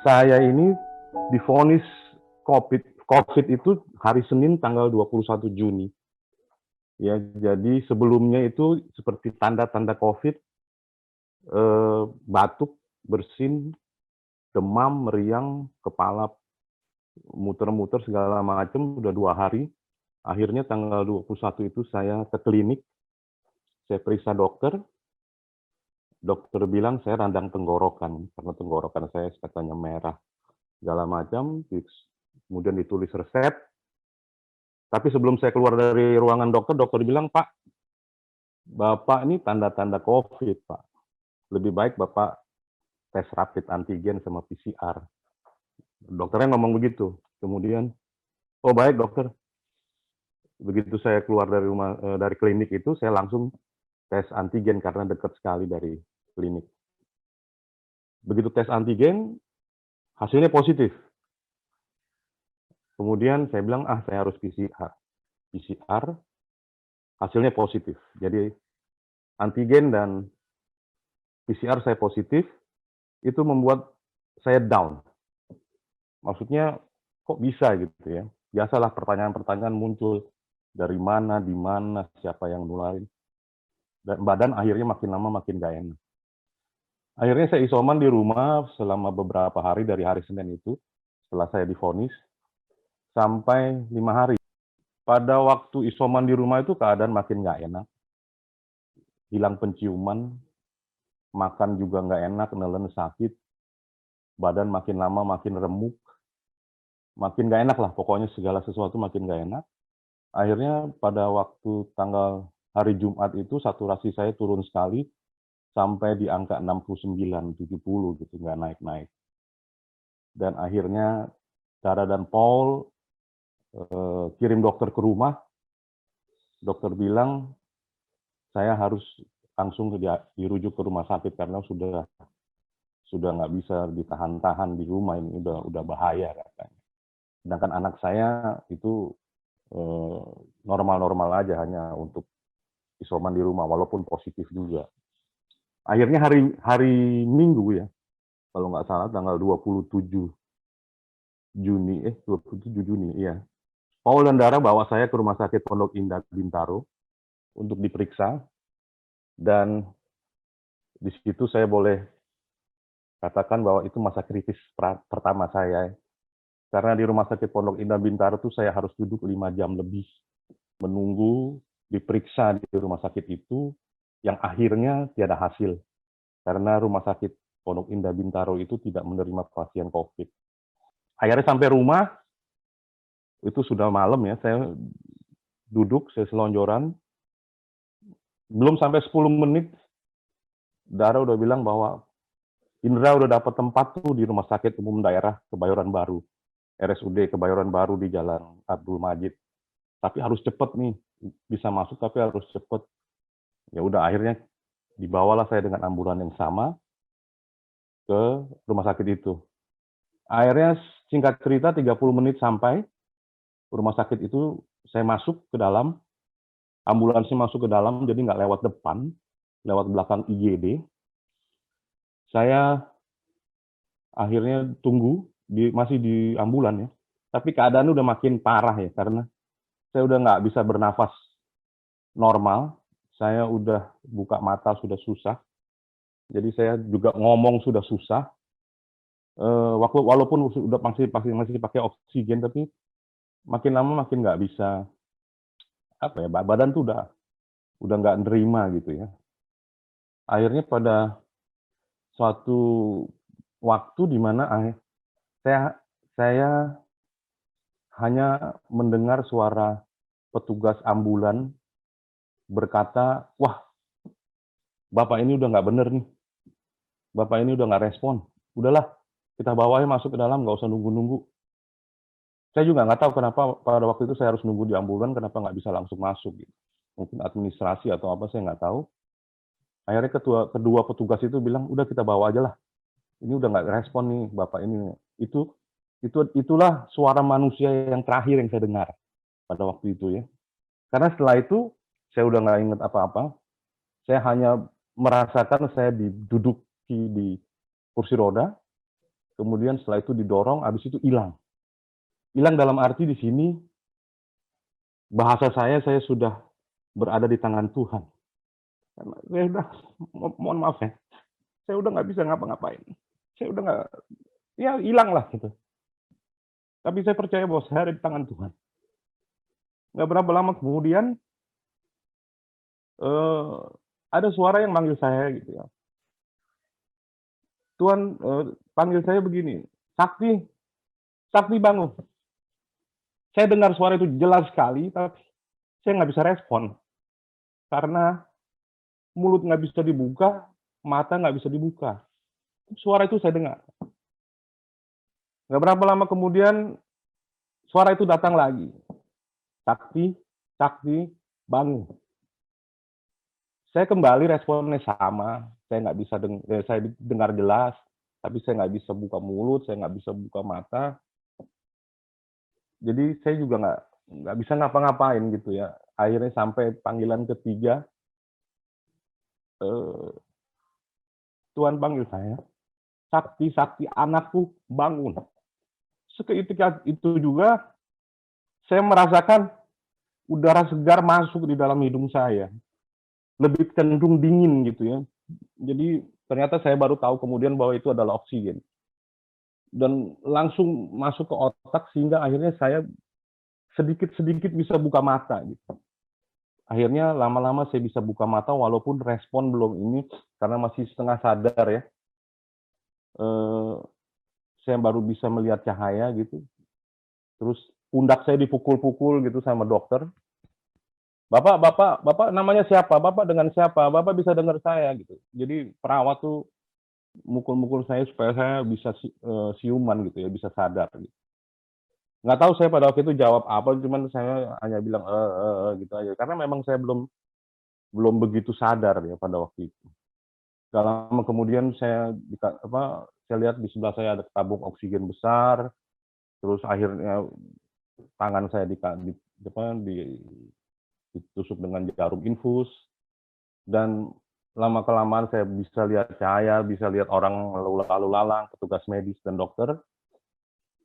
Saya ini divonis COVID itu hari Senin tanggal 21 Juni. Ya, jadi sebelumnya itu seperti tanda-tanda COVID, batuk, bersin, demam, meriang, kepala muter-muter segala macam, udah 2 hari. Akhirnya tanggal 21 itu saya ke klinik, saya periksa dokter, dokter bilang saya radang tenggorokan, karena tenggorokan saya katanya merah, segala macam, kemudian ditulis resep. Tapi sebelum saya keluar dari ruangan dokter, dokter bilang, Pak, Bapak ini tanda-tanda COVID, Pak. Lebih baik Bapak tes rapid antigen sama PCR. Dokternya ngomong begitu. Kemudian, oh baik dokter. Begitu saya keluar dari klinik itu, saya langsung tes antigen karena dekat sekali dari klinik. Begitu tes antigen, hasilnya positif. Kemudian saya bilang, saya harus PCR. PCR, hasilnya positif. Jadi antigen dan PCR saya positif, itu membuat saya down. Maksudnya, kok bisa gitu ya? Biasalah pertanyaan-pertanyaan muncul, dari mana, di mana, siapa yang nularin. Dan badan akhirnya makin lama makin gak enak. Akhirnya saya isoman di rumah selama beberapa hari dari hari Senin itu, setelah saya divonis, sampai 5 hari. Pada waktu isoman di rumah itu keadaan makin gak enak, hilang penciuman, makan juga gak enak, nelen sakit, badan makin lama makin remuk, makin gak enak lah, pokoknya segala sesuatu makin gak enak. Akhirnya pada waktu tanggal hari Jumat itu saturasi saya turun sekali sampai di angka 69, 70 gitu, nggak naik-naik. Dan akhirnya Dara dan Paul kirim dokter ke rumah. Dokter bilang saya harus langsung dirujuk ke rumah sakit karena sudah nggak bisa ditahan-tahan di rumah, ini udah bahaya katanya. Sedangkan anak saya itu normal-normal aja, hanya untuk isoman di rumah walaupun positif juga. Akhirnya hari Minggu ya, kalau nggak salah tanggal 27 Juni, 27 Juni, iya. Paul dan Dara bawa saya ke Rumah Sakit Pondok Indah Bintaro untuk diperiksa, dan di situ saya boleh katakan bahwa itu masa kritis pertama saya. Karena di Rumah Sakit Pondok Indah Bintaro itu saya harus duduk 5 jam lebih menunggu diperiksa di rumah sakit itu, yang akhirnya tiada hasil. Karena Rumah Sakit Pondok Indah Bintaro itu tidak menerima pasien COVID. Akhirnya sampai rumah, itu sudah malam ya, saya duduk, saya selonjoran, belum sampai 10 menit, Dara udah bilang bahwa Indra udah dapat tempat tuh di Rumah Sakit Umum Daerah Kebayoran Baru, RSUD Kebayoran Baru di Jalan Abdul Majid. Tapi harus cepet nih, bisa masuk tapi harus cepet. Ya udah, akhirnya dibawalah saya dengan ambulan yang sama ke rumah sakit itu. Akhirnya singkat cerita 30 menit sampai rumah sakit itu, saya masuk ke dalam, ambulansnya masuk ke dalam, jadi nggak lewat depan, lewat belakang IGD. Saya akhirnya tunggu, masih di ambulan ya, tapi keadaan udah makin parah ya, karena saya udah nggak bisa bernafas normal, saya udah buka mata sudah susah, jadi saya juga ngomong sudah susah, walaupun sudah masih pakai oksigen, tapi makin lama makin nggak bisa, apa ya, badan tuh udah nggak nerima gitu ya. Akhirnya pada suatu waktu di mana saya saya hanya mendengar suara petugas ambulan berkata, wah, Bapak ini udah nggak bener nih, Bapak ini udah nggak respon, udahlah, kita bawa masuk ke dalam, nggak usah nunggu-nunggu. Saya juga nggak tahu kenapa pada waktu itu saya harus nunggu di ambulan, kenapa nggak bisa langsung masuk gitu. Mungkin administrasi atau apa, saya nggak tahu. Akhirnya kedua petugas itu bilang, udah kita bawa aja lah, ini udah nggak respon nih Bapak ini. Itulah suara manusia yang terakhir yang saya dengar pada waktu itu ya. Karena setelah itu saya udah nggak ingat apa-apa. Saya hanya merasakan saya diduduki di kursi roda, kemudian setelah itu didorong, habis itu hilang. Hilang dalam arti di sini, bahasa saya sudah berada di tangan Tuhan. Karena saya udah, mohon maaf ya, saya udah nggak bisa ngapa-ngapain. Saya udah nggak, ya hilang lah gitu. Tapi saya percaya bahwa saya ada di tangan Tuhan. Nggak berapa lama kemudian, ada suara yang manggil saya gitu ya. Tuhan panggil saya begini, Sakti, Sakti bangun. Saya dengar suara itu jelas sekali, tapi saya nggak bisa respon. Karena mulut nggak bisa dibuka, mata nggak bisa dibuka. Suara itu saya dengar. Nggak berapa lama kemudian, suara itu datang lagi. Sakti, Sakti, bangun. Saya kembali responnya sama. Saya nggak bisa saya dengar jelas, tapi saya nggak bisa buka mulut, saya nggak bisa buka mata. Jadi saya juga nggak bisa ngapa-ngapain gitu ya. Akhirnya sampai panggilan ketiga, Tuhan panggil saya, Sakti, Sakti, anakku, bangun. Seketika itu juga, saya merasakan udara segar masuk di dalam hidung saya. Lebih cenderung dingin gitu ya. Jadi ternyata saya baru tahu kemudian bahwa itu adalah oksigen. Dan langsung masuk ke otak sehingga akhirnya saya sedikit-sedikit bisa buka mata gitu. Akhirnya lama-lama saya bisa buka mata walaupun respon belum ini karena masih setengah sadar ya. Saya baru bisa melihat cahaya gitu. Terus pundak saya dipukul-pukul gitu sama dokter. Bapak namanya siapa? Bapak dengan siapa? Bapak bisa dengar saya gitu. Jadi perawat tuh mukul-mukul saya supaya saya bisa siuman gitu ya, bisa sadar gitu. Nggak tahu saya pada waktu itu jawab apa, cuman saya hanya bilang gitu aja. Karena memang saya belum begitu sadar ya pada waktu itu. Gak lama kemudian saya lihat di sebelah saya ada tabung oksigen besar, terus akhirnya tangan saya ditusuk dengan jarum infus, dan lama-kelamaan saya bisa lihat cahaya, bisa lihat orang lalu lalang, petugas medis dan dokter,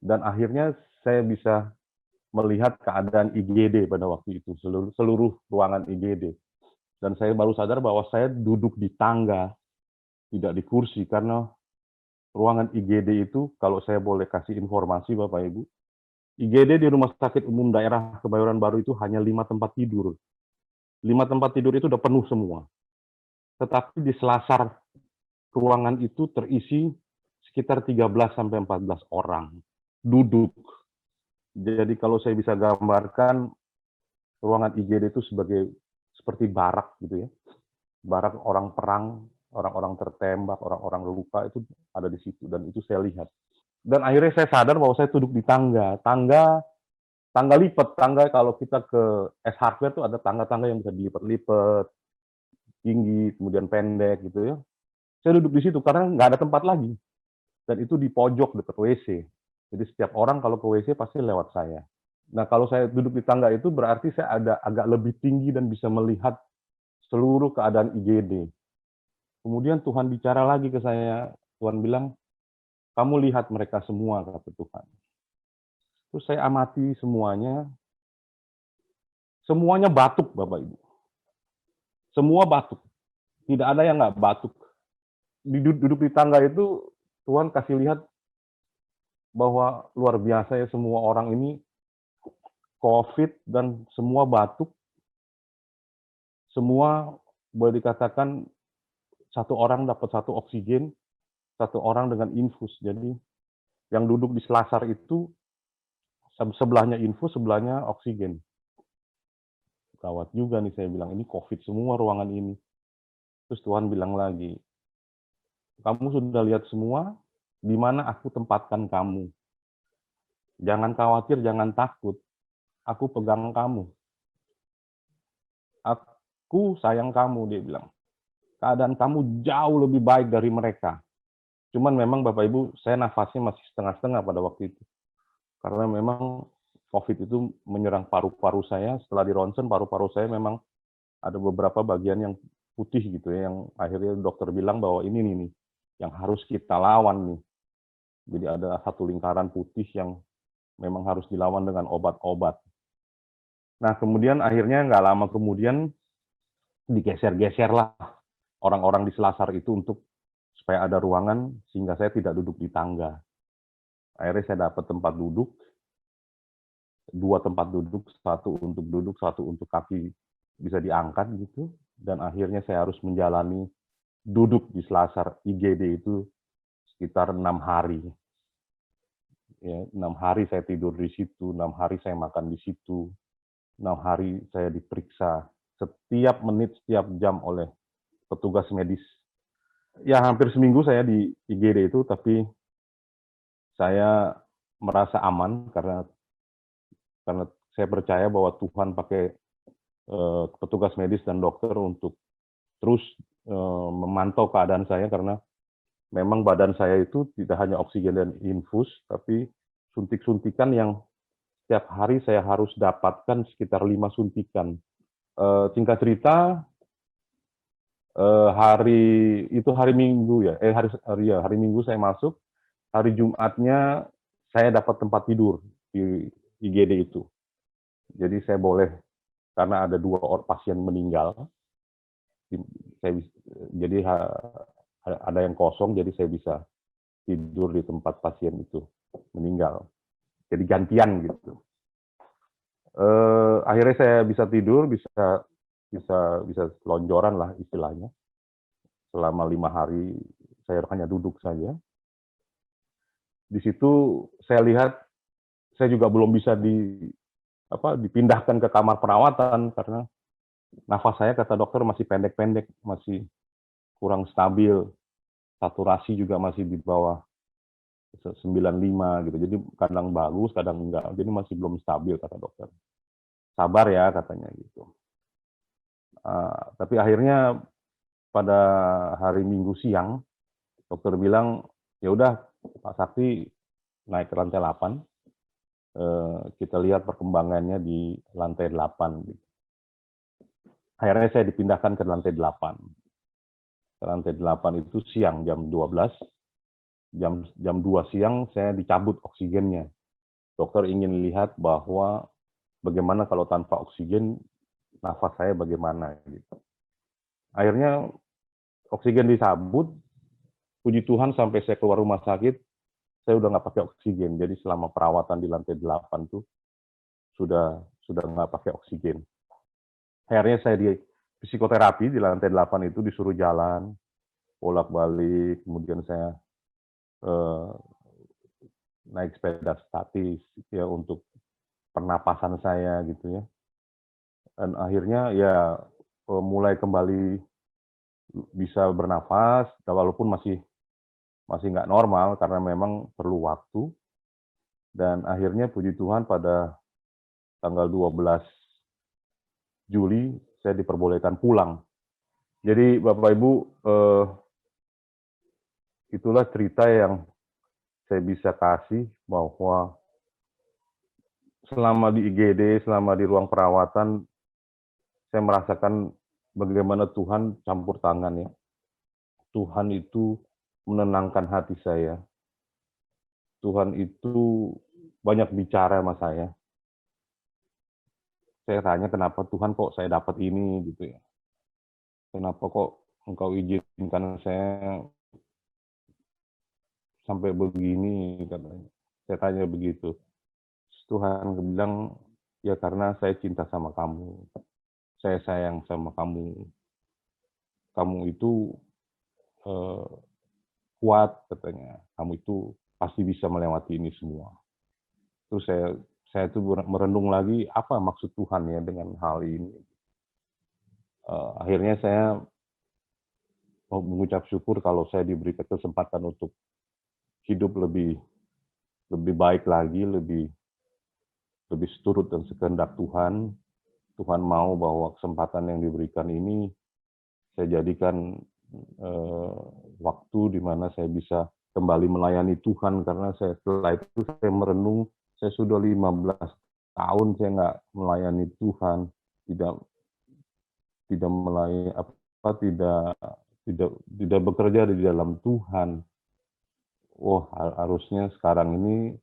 dan akhirnya saya bisa melihat keadaan IGD pada waktu itu, seluruh ruangan IGD. Dan saya baru sadar bahwa saya duduk di tangga, tidak di kursi, karena ruangan IGD itu, kalau saya boleh kasih informasi Bapak Ibu, IGD di Rumah Sakit Umum Daerah Kebayoran Baru itu hanya 5 tempat tidur. 5 tempat tidur itu udah penuh semua. Tetapi di selasar ruangan itu terisi sekitar 13 sampai 14 orang duduk. Jadi kalau saya bisa gambarkan ruangan IGD itu seperti barak gitu ya. Barak orang perang, orang-orang tertembak, orang-orang luka itu ada di situ, dan itu saya lihat. Dan akhirnya saya sadar bahwa saya duduk di tangga lipat. Tangga kalau kita ke S Hardware tuh ada tangga-tangga yang bisa dilipat-lipat, tinggi, kemudian pendek gitu ya. Saya duduk di situ karena nggak ada tempat lagi. Dan itu di pojok dekat WC. Jadi setiap orang kalau ke WC pasti lewat saya. Nah, kalau saya duduk di tangga itu berarti saya ada agak lebih tinggi dan bisa melihat seluruh keadaan IGD. Kemudian Tuhan bicara lagi ke saya. Tuhan bilang, kamu lihat mereka semua, kata Tuhan. Terus saya amati semuanya. Semuanya batuk, Bapak Ibu. Semua batuk. Tidak ada yang nggak batuk. Duduk di tangga itu, Tuhan kasih lihat bahwa luar biasa ya, semua orang ini COVID dan semua batuk. Semua boleh dikatakan satu orang dapat satu oksigen, satu orang dengan infus. Jadi yang duduk di selasar itu sebelahnya infus, sebelahnya oksigen. Gawat juga nih, saya bilang, ini COVID semua ruangan ini. Terus Tuhan bilang lagi, kamu sudah lihat semua, di mana aku tempatkan kamu. Jangan khawatir, jangan takut. Aku pegang kamu. Aku sayang kamu, dia bilang. Keadaan kamu jauh lebih baik dari mereka. Cuman memang Bapak Ibu, saya nafasnya masih setengah-setengah pada waktu itu. Karena memang COVID itu menyerang paru-paru saya. Setelah di ronsen, paru-paru saya memang ada beberapa bagian yang putih gitu ya, yang akhirnya dokter bilang bahwa ini nih yang harus kita lawan nih. Jadi ada satu lingkaran putih yang memang harus dilawan dengan obat-obat. Nah, kemudian akhirnya nggak lama kemudian digeser-geser lah orang-orang di selasar itu untuk supaya ada ruangan sehingga saya tidak duduk di tangga. Akhirnya saya dapat tempat duduk, 2 tempat duduk, 1 untuk duduk, 1 untuk kaki bisa diangkat gitu. Dan akhirnya saya harus menjalani duduk di selasar IGD itu sekitar 6 hari. Ya, 6 hari saya tidur di situ, 6 hari saya makan di situ, 6 hari saya diperiksa setiap menit, setiap jam oleh petugas medis. Ya, hampir seminggu saya di IGD itu, tapi saya merasa aman karena saya percaya bahwa Tuhan pakai petugas medis dan dokter untuk terus memantau keadaan saya, karena memang badan saya itu tidak hanya oksigen dan infus, tapi suntik-suntikan yang setiap hari saya harus dapatkan sekitar 5 suntikan. Singkat cerita, hari Minggu ya, hari Minggu saya masuk, hari Jumatnya saya dapat tempat tidur di IGD itu. Jadi saya boleh, karena ada 2 orang pasien meninggal, jadi ada yang kosong, jadi saya bisa tidur di tempat pasien itu meninggal. Jadi gantian gitu. Akhirnya saya bisa tidur, bisa lonjoran lah istilahnya. Selama 5 hari saya hanya duduk saja. Di situ saya lihat saya juga belum bisa dipindahkan ke kamar perawatan karena nafas saya, kata dokter, masih pendek-pendek, masih kurang stabil. Saturasi juga masih di bawah 95 gitu. Jadi kadang bagus, kadang enggak. Jadi masih belum stabil, kata dokter. Sabar ya, katanya gitu. Tapi akhirnya pada hari Minggu siang, dokter bilang, ya udah Pak Sakti naik ke lantai 8. Kita lihat perkembangannya di lantai 8. Gitu. Akhirnya saya dipindahkan ke lantai 8. Ke lantai 8 itu siang jam 12. Jam 2 siang saya dicabut oksigennya. Dokter ingin lihat bahwa bagaimana kalau tanpa oksigen, nafas saya bagaimana gitu. Akhirnya oksigen dicabut, puji Tuhan sampai saya keluar rumah sakit, saya udah nggak pakai oksigen. Jadi selama perawatan di lantai 8 tuh sudah nggak pakai oksigen. Akhirnya saya di psikoterapi di lantai 8 itu, disuruh jalan, bolak-balik, kemudian saya naik sepeda statis ya untuk pernapasan saya gitu ya. Dan akhirnya ya mulai kembali bisa bernafas, walaupun masih nggak normal karena memang perlu waktu. Dan akhirnya puji Tuhan pada tanggal 12 Juli saya diperbolehkan pulang. Jadi Bapak Ibu, itulah cerita yang saya bisa kasih, bahwa selama di IGD, selama di ruang perawatan, saya merasakan bagaimana Tuhan campur tangan ya. Tuhan itu menenangkan hati saya. Tuhan itu banyak bicara sama saya. Saya tanya, kenapa Tuhan kok saya dapat ini gitu ya. Kenapa kok Engkau izinkan saya sampai begini, katanya. Saya tanya begitu. Tuhan bilang, ya karena saya cinta sama kamu. Saya sayang sama kamu. Kamu itu kuat, katanya. Kamu itu pasti bisa melewati ini semua. Terus saya itu merenung lagi, apa maksud Tuhan ya dengan hal ini. Akhirnya saya mau mengucap syukur kalau saya diberi kesempatan untuk hidup lebih baik lagi, lebih seturut dan sekehendak Tuhan. Tuhan mau bahwa kesempatan yang diberikan ini saya jadikan waktu di mana saya bisa kembali melayani Tuhan, karena setelah itu saya merenung, saya sudah 15 tahun saya nggak melayani Tuhan, tidak melayani tidak bekerja di dalam Tuhan. harusnya sekarang ini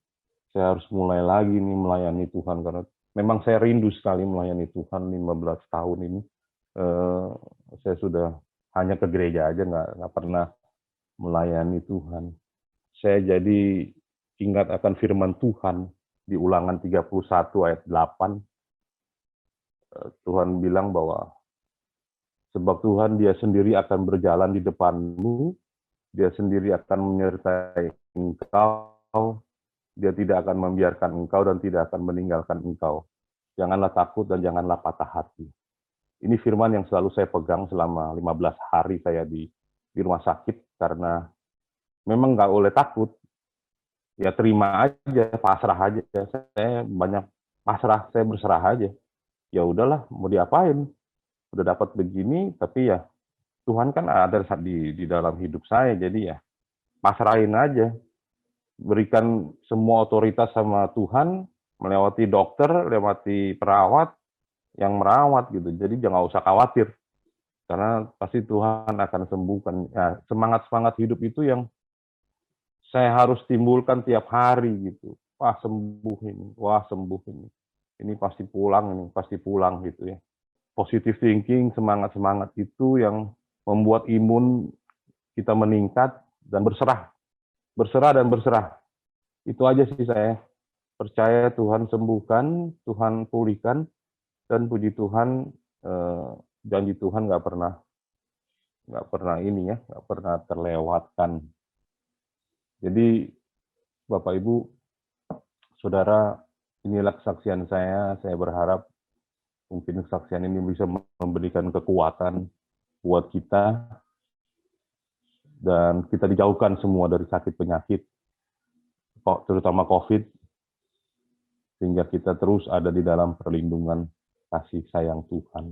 saya harus mulai lagi nih melayani Tuhan, karena memang saya rindu sekali melayani Tuhan 15 tahun ini. Saya sudah hanya ke gereja aja, nggak pernah melayani Tuhan. Saya jadi ingat akan firman Tuhan di Ulangan 31 ayat 8. Tuhan bilang bahwa sebab Tuhan dia sendiri akan berjalan di depanmu, dia sendiri akan menyertai engkau, dia tidak akan membiarkan engkau dan tidak akan meninggalkan engkau. Janganlah takut dan janganlah patah hati. Ini firman yang selalu saya pegang selama 15 hari saya di rumah sakit, karena memang nggak boleh takut. Ya terima aja, pasrah aja. Saya banyak pasrah, saya berserah aja. Ya udahlah, mau diapain? Udah dapat begini, tapi ya Tuhan kan ada di dalam hidup saya, jadi ya pasrahin aja. Berikan semua otoritas sama Tuhan, melewati dokter, melewati perawat, yang merawat gitu. Jadi jangan usah khawatir, karena pasti Tuhan akan sembuhkan. Ya, semangat hidup itu yang saya harus timbulkan tiap hari gitu. Wah sembuh ini, wah sembuh ini. Ini pasti pulang gitu ya. Positive thinking, semangat itu yang membuat imun kita meningkat dan berserah. Berserah. Itu aja sih saya. Percaya Tuhan sembuhkan, Tuhan pulihkan, dan puji Tuhan, janji Tuhan nggak pernah ini ya, nggak pernah terlewatkan. Jadi Bapak Ibu, Saudara, inilah kesaksian saya. Saya berharap mungkin kesaksian ini bisa memberikan kekuatan buat kita, dan kita dijauhkan semua dari sakit penyakit, terutama COVID, sehingga kita terus ada di dalam perlindungan kasih sayang Tuhan.